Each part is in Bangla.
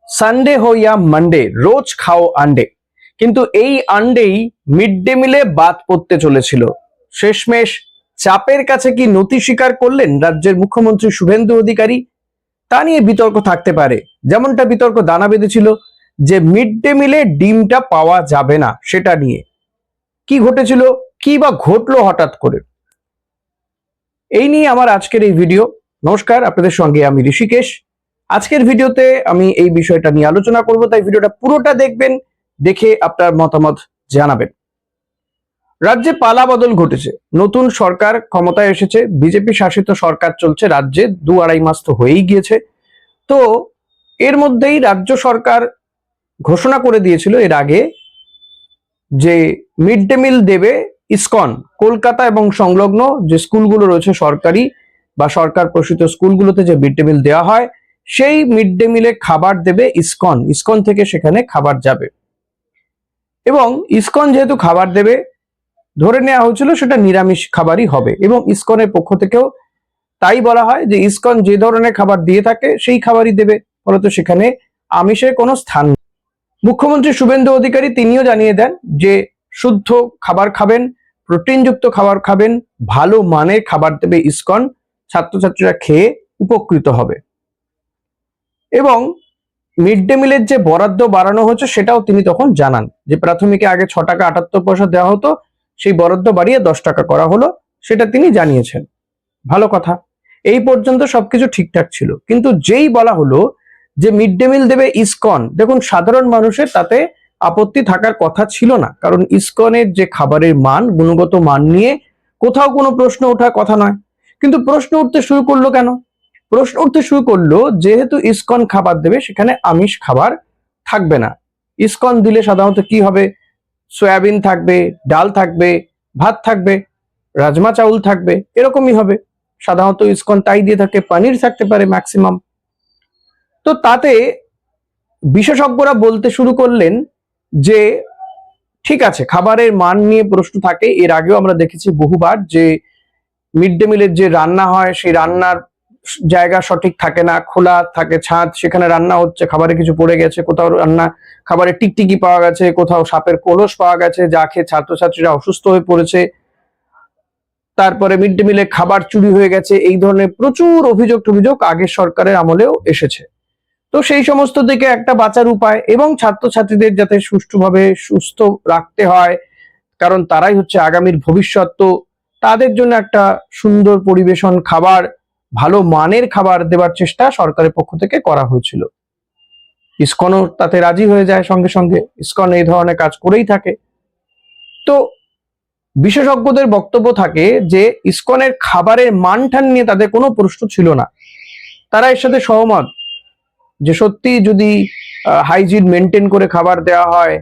সানডে हो या मंडे রোজ খাও আন্ডে, কিন্তু এই আন্ডেই মিড ডে মিলে বাদ পড়তে চলেছিল। শেষমেশ চাপের কাছে কি নতি স্বীকার করলেন রাজ্যের মুখ্যমন্ত্রী শুভেন্দু অধিকারী? তা নিয়ে বিতর্ক থাকতে পারে, যেমনটা বিতর্ক দানা বেঁধেছিল যে মিড ডে মিলে ডিমটা পাওয়া যাবে না, সেটা নিয়ে কি ঘটেছিল, কি বা ঘটলো হঠাৎ করে, এই নিয়ে আমার আজকের এই ভিডিও। নমস্কার, আপনাদের সঙ্গে আমি ঋষিকেশ। আজকের ভিডিওতে আমি এই বিষয়টা নিয়ে আলোচনা করব, তাই ভিডিওটা পুরোটা দেখবেন, দেখে আপনার মতামত জানাবেন। রাজ্যে পালা বদল ঘটেছে, নতুন সরকার ক্ষমতায় এসেছে, বিজেপি শাসিত সরকার চলছে রাজ্যে 2-2.5 মাস তো হয়েই গিয়েছে। তো এর মধ্যেই রাজ্য সরকার ঘোষণা করে দিয়েছিল এর আগে যে মিড ডে মিল দেবে ইসকন। কলকাতা এবং সংলগ্ন যে স্কুলগুলো রয়েছে সরকারি বা সরকার প্রসূত স্কুলগুলোতে যে মিড ডে মিল দেওয়া হয়, সেই মিড ডে মিলে খাবার দেবে ইসকন। ইসকন থেকে সেখানে খাবার যাবে, এবং ইসকন যেহেতু খাবার দেবে, ধরে নেওয়া হয়েছিল সেটা নিরামিষ খাবারই হবে, এবং ইসকনের পক্ষ থেকেও তাই বলা হয় যে ইসকন যে ধরনের খাবার দিয়ে থাকে সেই খাবারই দেবে, ফলত সেখানে আমিষের কোনো স্থান নেই। মুখ্যমন্ত্রী শুভেন্দু অধিকারী তিনিও জানিয়ে দেন যে শুদ্ধ খাবার খাবেন, প্রোটিনযুক্ত খাবার খাবেন, ভালো মানের খাবার দেবে ইসকন, ছাত্রছাত্রীরা খেয়ে উপকৃত হবে। এবং মিড ডে মিলের যে বরাদ্দ বাড়ানো হচ্ছে সেটাও তিনি তখন জানান, যে প্রাথমিকে আগে 6 টাকা 78 পয়সা দেওয়া হতো, সেই বরাদ্দ বাড়িয়ে 10 টাকা করা হলো, সেটা তিনি জানিয়েছেন। ভালো কথা, এই পর্যন্ত সবকিছু ঠিকঠাক ছিল। কিন্তু যেই বলা হলো যে মিড ডে মিল দেবে ইসকন, দেখুন সাধারণ মানুষের তাতে আপত্তি থাকার কথা ছিল না, কারণ ইসকনের যে খাবারের মান, গুণগত মান নিয়ে কোথাও কোনো প্রশ্ন ওঠার কথা নয়। কিন্তু প্রশ্ন উঠতে শুরু করলো কেন? প্রশ্ন উঠতে শুরু করলো যেহেতু ইসকন খাবার দেবে, সেখানে আমিষ খাবার থাকবে না। ইসকন দিলে সাধারণত কি হবে? সয়াবিন থাকবে, ডাল থাকবে, ভাত থাকবে, রাজমা চাউল থাকবে, এরকমই হবে সাধারণত। ইসকন তাই দিয়ে থাকে, পনির থাকতে পারে ম্যাক্সিমাম। তো তাতে বিশেষজ্ঞরা বলতে শুরু করলেন যে ঠিক আছে, খাবারের মান নিয়ে প্রশ্ন থাকে, এর আগেও আমরা দেখেছি বহুবার যে মিড ডে মিলের যে রান্না হয় সেই রান্নার জায়গা সঠিক থাকে না, খোলা থাকে ছাদ, সেখানে রান্না হচ্ছে, খাবারে কিছু পড়ে গেছে, কোথাও রান্না খাবারে টিকটিকি পাওয়া গেছে, কোথাও সাপের কলস পাওয়া গেছে, যা খেয়ে ছাত্রছাত্রীরা অসুস্থ হয়ে পড়েছে। তারপরে মিড ডে মিলে খাবার চুরি হয়ে গেছে, এই ধরনের প্রচুর অভিযোগ আগের সরকারের আমলেও এসেছে। তো সেই সমস্ত দিকে একটা বাঁচার উপায়, এবং ছাত্রছাত্রীদের যাতে সুষ্ঠুভাবে সুস্থ রাখতে হয়, কারণ তারাই হচ্ছে আগামীর ভবিষ্যৎ, তো তাদের জন্য একটা সুন্দর পরিবেশন, খাবার, ভালো মানের খাবার দেওয়ার চেষ্টা সরকারের পক্ষ থেকে করা হয়েছিল। ইসকনও তাতে রাজি হয়ে যায় সঙ্গে সঙ্গে, ইসকন এই ধরনের কাজ করেই থাকে। তো বিশেষজ্ঞদের বক্তব্য থাকে যে ইসকনের খাবারের মানটান নিয়ে তাদের কোনো প্রশ্ন ছিল না, তারা এর সাথে সহমত যে সত্যি যদি হাইজিন মেনটেন করে খাবার দেওয়া হয়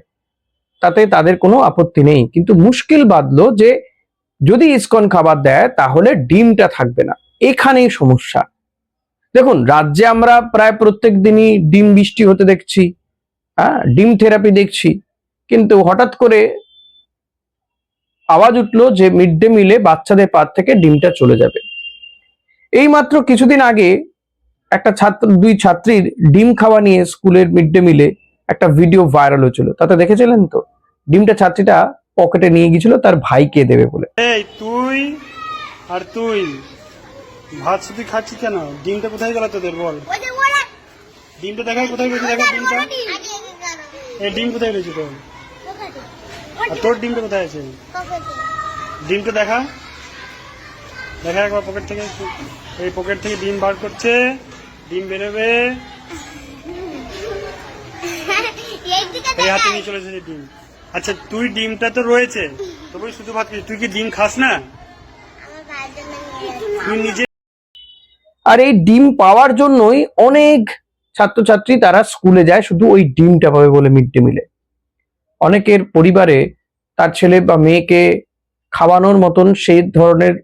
তাতে তাদের কোনো আপত্তি নেই। কিন্তু মুশকিল বাঁধলো যে যদি ইসকন খাবার দেয় তাহলে ডিমটা থাকবে না, এখানেই সমস্যা। দেখুন রাজ্যে আমরা প্রায় প্রত্যেক দিনই ডিম বৃষ্টি হতে দেখছি, ডিম থেরাপি দেখছি, কিন্তু হঠাৎ করে আওয়াজ উঠলো যে মিড ডে মিলে বাচ্চাদের পাত থেকে ডিমটা চলে যাবে। এই মাত্র কিছুদিন আগে একটা দুই ছাত্রীর ডিম খাওয়া নিয়ে স্কুলের মিড ডে মিলে একটা ভিডিও ভাইরাল হয়েছিল, তাতে দেখেছিলেন তো? ডিমটা ছাত্রীটা পকেটে নিয়ে গিয়েছিল তার ভাইকে দেবে বলে। এই তুই আর তুই ভাত শুধু খাচ্ছিস কেন? ডিমটা কোথায় গেল তোদের? বল, ডিমটা দেখাই কোথায় গেছে? দেখা ডিমটা, এই ডিম কোথায় রয়েছে তোর? আর তোর ডিমটা কোথায় আছে? ডিমটা দেখা, দেখা একবার পকেট থেকে। এই পকেট থেকে ডিম বার করছে, ডিম বেরোবে, এই হাতে নিয়ে চলে এসেছে ডিম। আচ্ছা তুই ডিমটা তো রয়েছে, তবে শুধু ভাত খাচ্ছিস, তুই কি ডিম খাস না? তুই নিজে। আর এই ডিম পাওয়ার জন্যই অনেক ছাত্রছাত্রী তারা স্কুলে যায় শুধু ওই ডিমটা পাবে বলে মিড ডে মিলে। অনেকের পরিবারে তার ছেলে বা মেয়েকে খাওয়ানোর মতন সেই ধরনের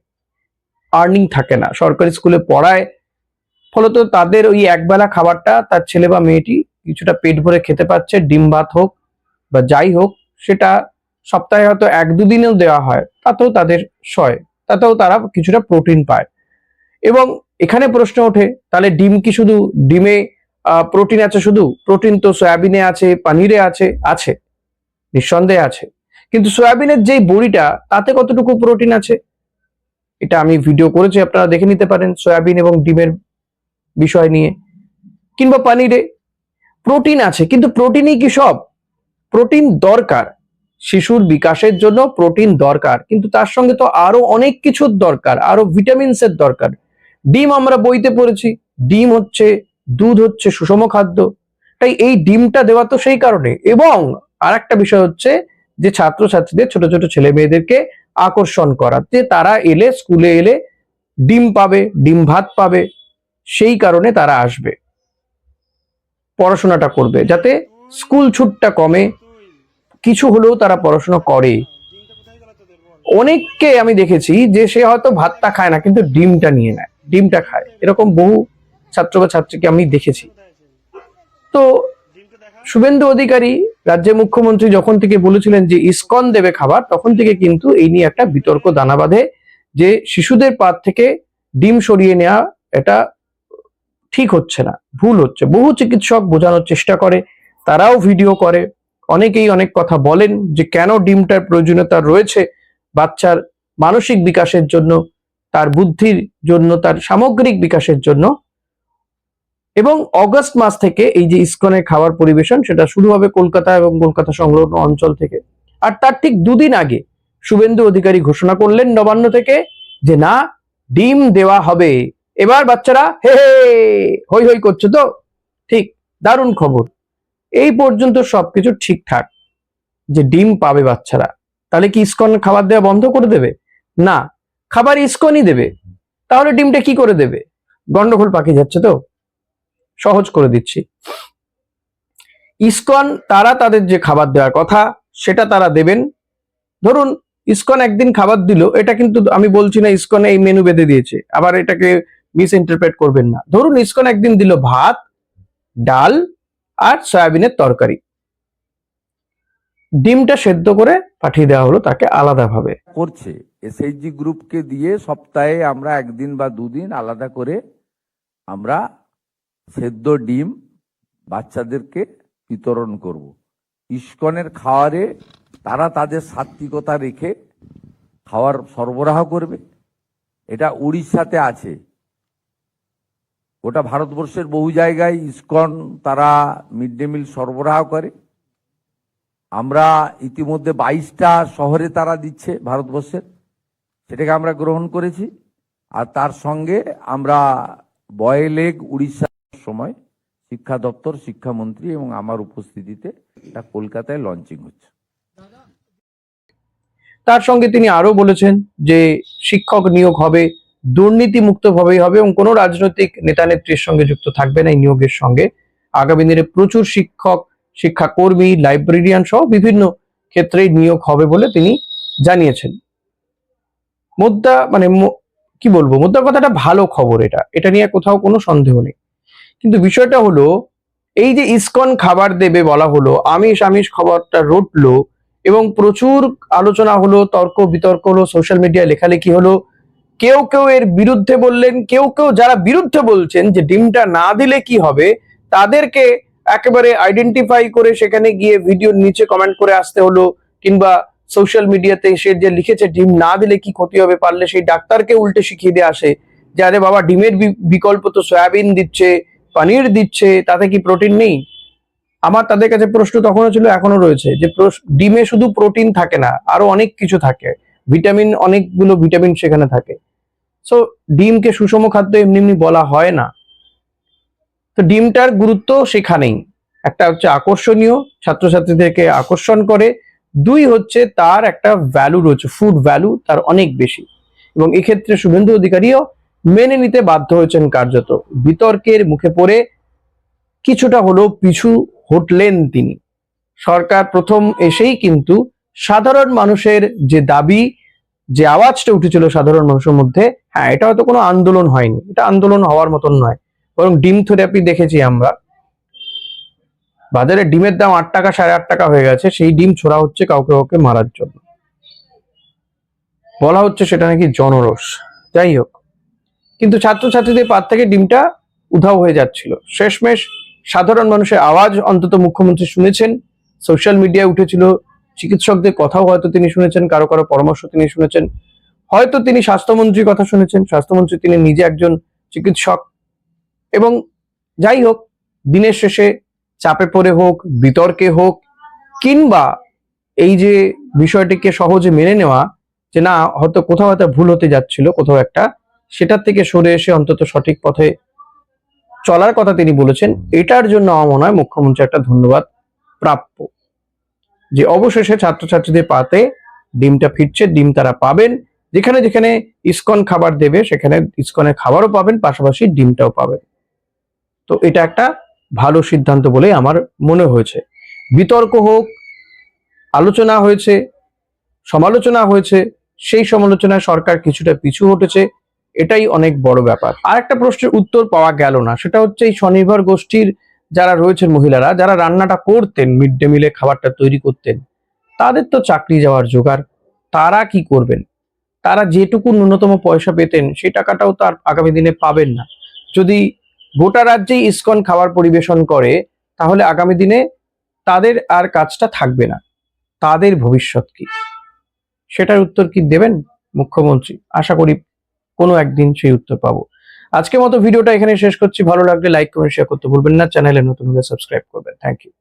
আর্নিং থাকে না, সরকারি স্কুলে পড়ায়, ফলত তাদের ওই একবেলা খাবারটা তার ছেলে বা মেয়েটি কিছুটা পেট ভরে খেতে পাচ্ছে, ডিম ভাত হোক বা যাই হোক, সেটা সপ্তাহে হয়তো 1-2 দিনেও দেওয়া হয়, তাতেও তাদের সয়, তাতেও তারা কিছুটা প্রোটিন পায়। এবং এখানে প্রশ্ন ওঠে, তাহলে ডিম কি শুধু ডিমে প্রোটিন আছে, শুধু প্রোটিন তো সয়াবিনে আছে, পানিরে আছে, আছে নিঃসন্দেহে আছে, কিন্তু সয়াবিনের যেই বড়িটা তাতে কতটুকু প্রোটিন আছে এটা আমি ভিডিও করেছি, আপনারা দেখে নিতে পারেন সয়াবিন এবং ডিমের বিষয় নিয়ে। কিংবা পানিরে প্রোটিন আছে, কিন্তু প্রোটিনই কি সব? প্রোটিন দরকার, শিশুর বিকাশের জন্য প্রোটিন দরকার, কিন্তু তার সঙ্গে তো আরো অনেক কিছুর দরকার, আরো ভিটামিনস এর দরকার। ডিম আমরা বইতে পড়েছি, ডিম হচ্ছে, দুধ হচ্ছে সুষম খাদ্য, তাই এই ডিমটা দেওয়া তো সেই কারণে। এবং আর একটা বিষয় হচ্ছে যে ছাত্রছাত্রীদের, ছোট ছোট ছেলে মেয়েদেরকে আকর্ষণ করা, যে তারা এলে, স্কুলে এলে ডিম পাবে, ডিম ভাত পাবে, সেই কারণে তারা আসবে, পড়াশোনাটা করবে, যাতে স্কুল ছুটটা কমে, কিছু হলেও তারা পড়াশোনা করে। ডিমটা কোথায় গেল তোদের বল? অনেককে আমি দেখেছি যে সে হয়তো ভাতটা খায় না, কিন্তু ডিমটা নিয়ে নেয়, ডিমটা খায়, এরকম বহু ছাত্র বা ছাত্রীকে আমি দেখেছি। কোথায় আছে? তো ডিমটা দেখা। শুভেন্দু অধিকারী রাজ্যের মুখ্যমন্ত্রী যখন থেকে বলেছিলেন যে ইসকন দেবে খাবার, তখন থেকে কিন্তু এই নিয়ে একটা বিতর্ক দানা বাঁধে যে শিশুদের পাত থেকে ডিম সরিয়ে নেওয়া এটা ঠিক হচ্ছে না, ভুল হচ্ছে। বহু চিকিৎসক বোঝানোর চেষ্টা করে, তারাও ভিডিও করে, অনেকেই অনেক কথা বলেন যে কেন ডিমটার প্রয়োজনীয়তা রয়েছে বাচ্চার মানসিক বিকাশের জন্য, তার বুদ্ধির জন্য, তার সামগ্রিক বিকাশের জন্য। এবং অগস্ট মাস থেকে এই যে ইসকনের খাবার পরিবেশন সেটা শুরু হবে কলকাতা এবং কলকাতা সংলগ্ন অঞ্চল থেকে। আর তার ঠিক দুদিন আগে শুভেন্দু অধিকারী ঘোষণা করলেন নবান্ন থেকে যে না, ডিম দেওয়া হবে। এবার বাচ্চারা হে হে হই হই করছে তো, ঠিক, দারুণ খবর। এই পর্যন্ত সবকিছু ঠিকঠাক, যে ডিম পাবে বাচ্চারা। তাহলে কি ইসকন খাবার দেওয়া বন্ধ করে দেবে? না, খাবার ইসকনই দেবে। তাহলে ডিমটা কি করে দেবে? গন্ডগোল পাকিয়ে যাচ্ছে তো। সহজ করে দিচ্ছি, ইসকন তারা তাদের যে খাবার দেওয়ার কথা সেটা তারা দেবেন। ধরুন ইসকন একদিন খাবার দিল, এটা কিন্তু আমি বলছি না ইসকনে এই মেনু বেঁধে দিয়েছে, আবার এটাকে মিস ইন্টারপ্রেট করবেন না। ধরুন ইসকন একদিন দিল ভাত, ডাল আর সয়াবিনের তরকারি, ডিমটা সেদ্ধ করে পাঠিয়ে দেওয়া হলো তাকে আলাদাভাবে। করছে এসএইচজি গ্রুপকে দিয়ে সপ্তাহে আমরা একদিন বা দুদিন আলাদা করে আমরা সেদ্ধ ডিম বাচ্চাদেরকে বিতরণ করব। ইসকনের খাওয়ারে তারা তাদের সাত্বিকতা রেখে খাওয়ার সরবরাহ করবে। এটা উড়িষ্যাতে আছে, গোটা ভারতবর্ষের বহু জায়গায় ইসকন তারা মিড ডে মিল সরবরাহ করে। আমরা ইতিমধ্যে 22টা শহরে তারা দিচ্ছে ভারতবর্ষের, সেটাকে আমরা গ্রহণ করেছি। আর তার সঙ্গে আমরা বয়েল এগ উড়িষ্যার সময় শিক্ষা দপ্তর, শিক্ষামন্ত্রী এবং আমার উপস্থিতিতে এটা কলকাতায় লঞ্চিং হচ্ছে। তার সঙ্গে তিনি আরো বলেছেন যে শিক্ষক নিয়োগ হবে দুর্নীতি মুক্ত ভাবেই হবে এবং কোনো রাজনৈতিক নেতা নেত্রীর সঙ্গে যুক্ত থাকবে না এই নিয়োগের সঙ্গে। আগামী দিনে প্রচুর শিক্ষক, শিক্ষাকর্মী, লাইব্রেরিয়ান সহ বিভিন্ন ক্ষেত্রে নিয়োগ হবে বলে তিনি জানিয়েছেন। মুদ্রা মানে কি বলবো, মুদ্রা কথাটা ভালো খবর, এটা নিয়ে কোথাও কোনো সন্দেহ নেই। কিন্তু বিষয়টা হলো এই যে ইসকন খাবার দেবে বলা হলো, আমিষ আমিষ খবরটা রটলো এবং প্রচুর আলোচনা হলো, তর্ক বিতর্ক হলো, সোশ্যাল মিডিয়ায় লেখালেখি হলো। কেউ কেউ এর বিরুদ্ধে বললেন, কেউ কেউ যারা বিরুদ্ধে বলছেন যে ডিমটা না দিলে কি হবে তাদেরকে একেবারে আইডেন্টিফাই করে সেখানে গিয়ে ভিডিওর নিচে কমেন্ট করে আসতে হলো, কিংবা সোশ্যাল মিডিয়াতে সে যে লিখেছে ডিম না দিলে কি ক্ষতি হবে, পারলে সেই ডাক্তারকে উল্টে শিখিয়ে দিয়ে আসে যে আরে বাবা ডিমের বিকল্প তো সয়াবিন দিচ্ছে, পানির দিচ্ছে, তাতে কি প্রোটিন নেই? আমার তাদের কাছে প্রশ্ন তখনও ছিল, এখনো রয়েছে, যে ডিমে শুধু প্রোটিন থাকে না, আরো অনেক কিছু থাকে, ভিটামিন, অনেকগুলো ভিটামিন সেখানে থাকে। সো ডিমকে সুষম খাদ্য এমনি এমনি বলা হয় না। তো ডিমটার গুরুত্ব সেখানেই, একটা হচ্ছে আকর্ষণীয়, ছাত্রছাত্রীদেরকে আকর্ষণ করে, দুই হচ্ছে তার একটা ভ্যালু রয়েছে, ফুড ভ্যালু তার অনেক বেশি। এবং এক্ষেত্রে শুভেন্দু অধিকারীও মেনে নিতে বাধ্য হয়েছেন কার্যত। বিতর্কের মুখে পড়ে কিছুটা হলেও পিছু হটলেন তিনি। সরকার প্রথম এসেই কিন্তু সাধারণ মানুষের যে দাবি, যে আওয়াজটা উঠেছিল সাধারণ মানুষের মধ্যে, হ্যাঁ এটা হয়তো কোনো আন্দোলন হয়নি, এটা আন্দোলন হওয়ার মতন নয়, বরং ডিম থেরাপি দেখেছি আমরা। বাজারে ডিমের দাম 8 টাকা 8.5 টাকা হয়ে গেছে, সেই ডিম ছোড়া হচ্ছে কাউকে কাউকে মারার জন্য, বলা হচ্ছে সেটা নাকি জনরস। যাই হোক, কিন্তু ছাত্রছাত্রীদের পাত থেকে ডিমটা উধাও হয়ে যাচ্ছিল। শেষমেশ সাধারণ মানুষের আওয়াজ অন্তত মুখ্যমন্ত্রী শুনেছেন। সোশ্যাল মিডিয়ায় উঠেছিল, চিকিৎসকদের কথাও হয়তো তিনি শুনেছেন, কারো কারো পরামর্শ তিনি শুনেছেন, হয়তো তিনি স্বাস্থ্যমন্ত্রীর কথা শুনেছেন। স্বাস্থ্যমন্ত্রী তিনি নিজে একজন চিকিৎসক। এবং যাই হোক, দিনের শেষে চাপে পড়ে হোক, বিতর্কে হোক, কিংবা এই যে বিষয়টিকে সহজে মেনে নেওয়া যে না হয়তো কোথাও একটা ভুল হতে যাচ্ছিল কোথাও একটা, সেটার থেকে সরে এসে অন্তত সঠিক পথে চলার কথা তিনি বলেছেন। এটার জন্য আমার মনে হয় মুখ্যমন্ত্রী একটা ধন্যবাদ প্রাপ্য, যে অবশেষে ছাত্রছাত্রীদের পাতে ডিমটা ফিরছে, ডিম তারা পাবেন। যেখানে যেখানে ইসকন খাবার দেবে সেখানে ইসকনের খাবারও পাবেন, পাশাপাশি ডিমটাও পাবেন। তো এটা একটা ভালো সিদ্ধান্ত বলে আমার মনে হয়েছে। বিতর্ক হোক, আলোচনা হয়েছে, সমালোচনা হয়েছে, সেই সমালোচনায় সরকার কিছুটা পিছু হটেছে, এটাই অনেক বড় ব্যাপার। আর একটা প্রশ্নের উত্তর পাওয়া গেল না, সেটা হচ্ছে এই স্বনির্ভর গোষ্ঠীর যারা রয়েছেন মহিলারা, যারা রান্নাটা করতেন, মিড ডে মিলে খাবারটা তৈরি করতেন, তাদের তো চাকরি যাওয়ার জোগাড়, তারা কি করবেন? তারা যেটুকু ন্যূনতম পয়সা পেতেন সেই টাকাটাও তার আগামী দিনে পাবেন না। যদি গোটা রাজ্যেই ইসকন খাবার পরিবেশন করে তাহলে আগামী দিনে তাদের আর কাজটা থাকবে না। তাদের ভবিষ্যৎ কি, সেটার উত্তর কি দেবেন মুখ্যমন্ত্রী? আশা করি কোনো একদিন সেই উত্তর পাবো। আজকের মতো ভিডিওটা এখানে শেষ করছি। ভালো লাগলে লাইক কমেন্ট শেয়ার করতে ভুলবেন না। চ্যানেলে নতুন হলে সাবস্ক্রাইব করবেন। Thank you.